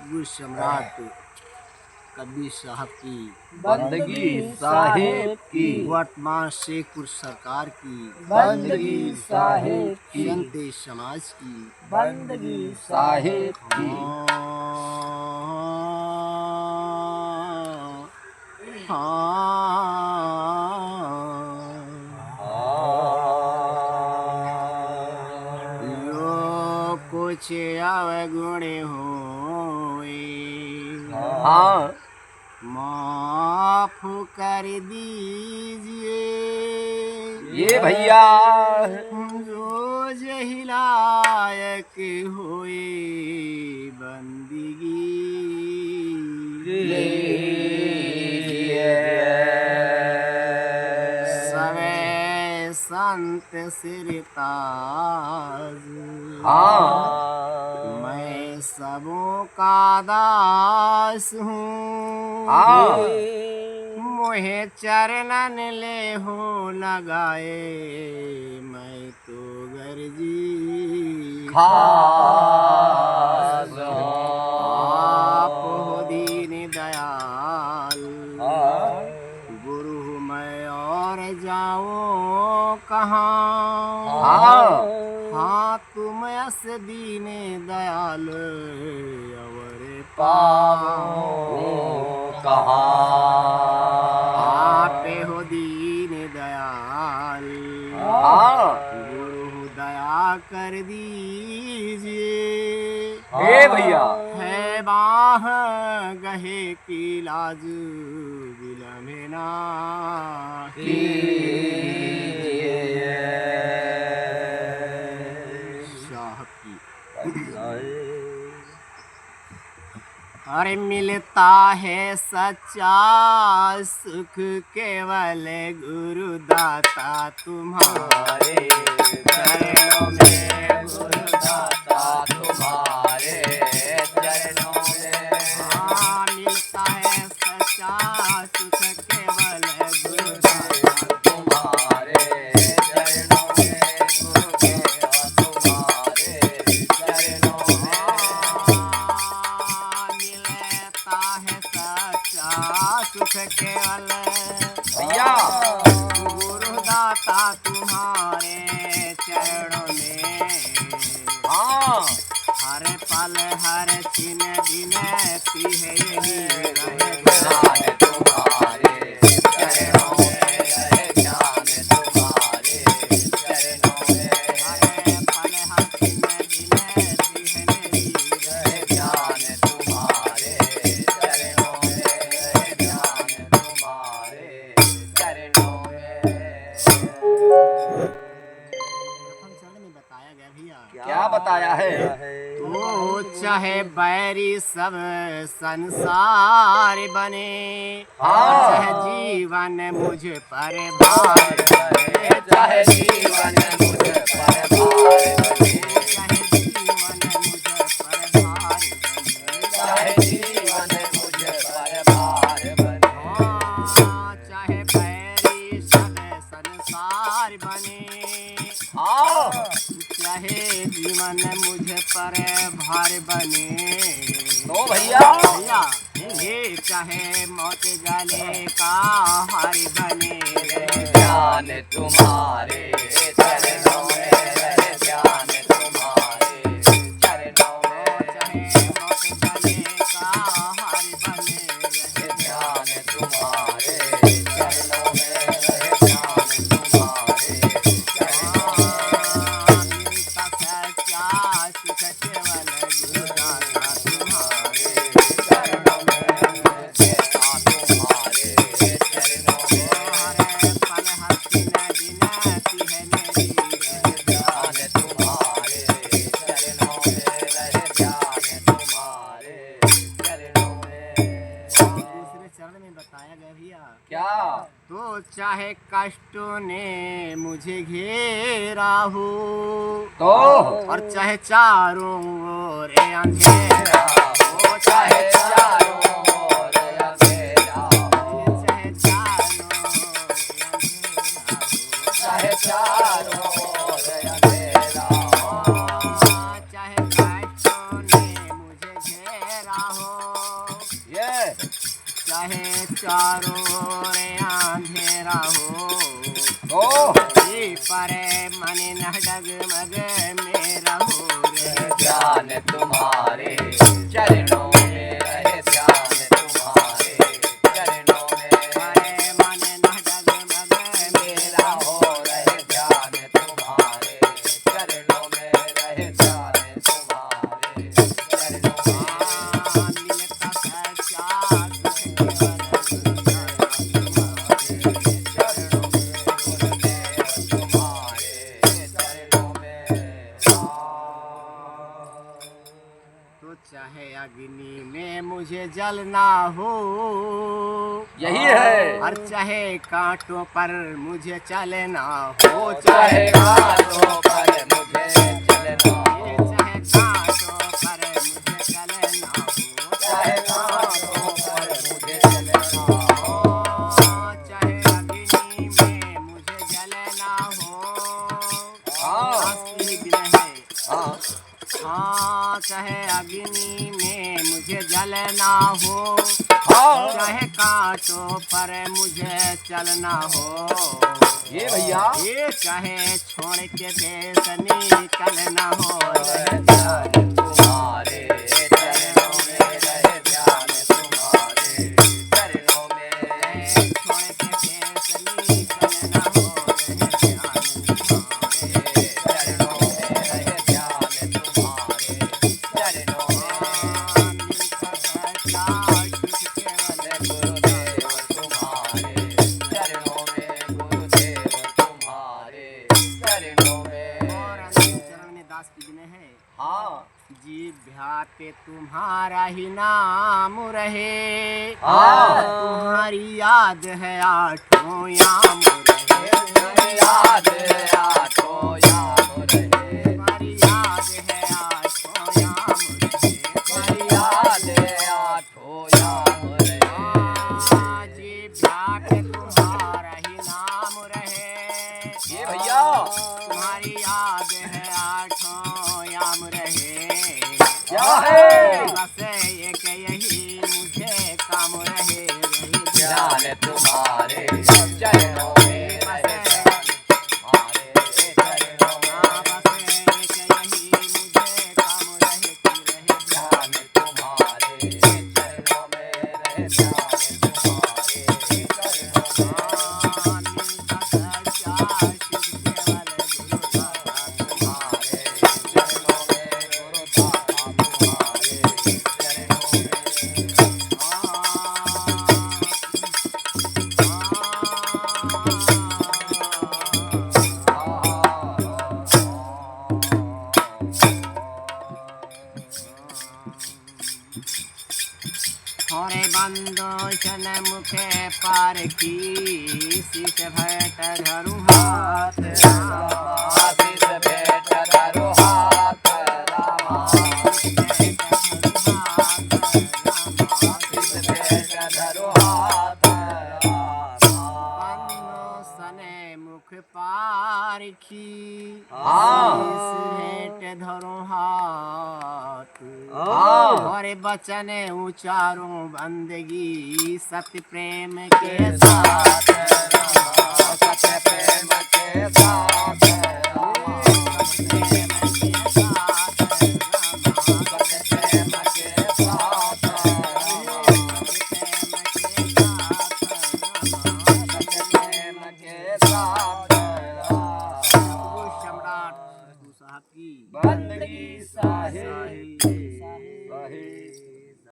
सतगुरु सम्राट कबीर साहब की बंदगी साहेब की, वर्तमान शेखपुर सरकार की बंदगी साहेब की, संत समाज की बंदगी साहेब की। यो कुछ अवगुण होए हाँ माफ कर दीजिए ये भैया जो जहिलायक होए बंदगी सवे संत सिरताज मैं सबों का दास हूँ मोहे चरणन ले हो लगाए मैं तो गर्जी खास आप हो दीन दयाल गुरु मैं और जाऊँ कहाँ हाँ तुम अस दीन दयाल अवर पाओ कहाँ आप हो दीन दयाल गुरु दया कर दीजिए हे भैया है बाह गहे की लाज बिलमेना साहब की अरे मिलता है सच्चा सुख केवल गुरु दाता तुम्हारे चरणों में गुरु दाता तुम्हारे चरणों में हाँ मिलता है सच्चा सुख केवल गुरु दाता तुम्हारे चरणों में गुरुदेव तुम्हारे चरणों मिलता है सच्चा सुख केवल भैया गुरु दाता तुम्हारे चरणों में हर पल हर छिन बिनती है यही रहे तुम्हारे चरणों में रहे ध्यान तुम्हारे चरणों में हर पल हर छिन बिनती है मेरी रहे ध्यान तुम्हारे चरणों में रहे ध्यान तुम्हारे चरणों में। प्रथम चरण में बताया गया भैया क्या बताया है? तो चाहे बैरी सब संसार बने चाहे जीवन मुझ पर भार बने चाहे जीवन मुझ पर भार बने चाहे जीवन मुझ पर भार बने चाहे जीवन मुझ पर भार बने चाहे बैरी सब संसार बने चाहे जीवन मुझ पर भार बने तो भैया ये चाहे मौत गले का हार बने ध्यान तुम्हारे चरणों में रहे ध्यान तुम्हारे चरणों में चाहे मौत गले का हार बने ध्यान तुम्हारे चरणों में रहे ध्यान तुम्हारे चरणों में। मिलता सच्चा सुख केवल गुरु दाता तुम्हारे चरणों में देता तुम्हारे चरणों में हर पल हर दिन बिनती है मेरी ध्यान तुम्हारे चरणों में रहे ध्यान तुम्हारे चरणों में। दूसरे चरण में बताया गया भैया क्या तो चाहे कष्टों ने मुझे घेरा हो तो और चाहे चारों ओर अंधेरा हो चाहे चारों ओर अंधेरा हो चाहे चारों ओर अंधेरा हो चाहे चारों ओर अंधेरा हो चाहे कष्टों ने मुझे घेरा हो चारों ओर अंधेरा हो, ये परे मन न डगमग मेरा हो रे। ध्यान तुम्हारे चरणों में रहे, ध्यान तुम्हारे चरणों में परे मन न डगमग मेरा हो रहे, ध्यान तुम्हारे चरणों में रहे, ध्यान तुम्हारे चरणों में मिलता सच्चा केवल तो चाहे अग्नि में मुझे जलना हो, यही है। और चाहे कांटों पर मुझे चलना हो, चाहे कांटों पर मुझे चलना हो, चाहे कांटों पर मुझे चलना हो, चाहे कांटों पर मुझे चलना हो, चाहे अग्नि में मुझे जलना हो। आस्ती दिन है हाँ हाँ, चाहे अग्नि में मुझे जलना हो, हाँ चाहे कांटों पर मुझे चलना हो, ये भैया ये चाहे छोड़ के देश निकलना हो। ध्यान तुम्हारे चरणों में रहे, ध्यान तुम्हारे चरणों में छोड़ के देश निकलना हो, ध्यान तुम्हारे चरणों में रहे, ध्यान तुम्हारे चरणों में गुरुदेव तुम्हारे चरणों में, गुरुदेव तुम्हारे चरणों में। और अंतिम चरण में दास की विनय है, हाँ जिह्वा पे तुम्हारा ही नाम रहे, हाँ। तुम्हारी याद है आठों याम रहे, याद आठों याम रहे, तुम्हारी याद है आठों याम रहे, तुम्हारी याद आठों याम रहे। जिह्वा पे तुम्हारा ही नाम रहे, ये भैया तुम्हारी याद है आठों याम रहे। क्या है? बस एक यही मुझे काम रहे, ध्यान तुम्हारे चरणों में रहे, ध्यान तुम्हारे चरणों में, बस एक यही मुझे काम रहे ध्यान तुम्हारे चरणों में रहे, ध्यान तुम्हारे चरणों में। थोड़े बंदो शन मुखे पार की, शीश भेंट धरू हाथ आशीष भेंट धरो हाथ रामा, आशीष भेंट धरो हाथ रामा। बंदो सने मुख पार की, हाँ। शीश भेंट धरू हाथ हाँ। और बचन उचारों बंदगी सत्य प्रेम के साथ, सत्य प्रेम के साथ रामा, सत्य प्रेम के साथ सत्य प्रेम के साथ रामा, सत्य प्रेम के साथ रामा। सम्राट साहब की बंदगी साहिब।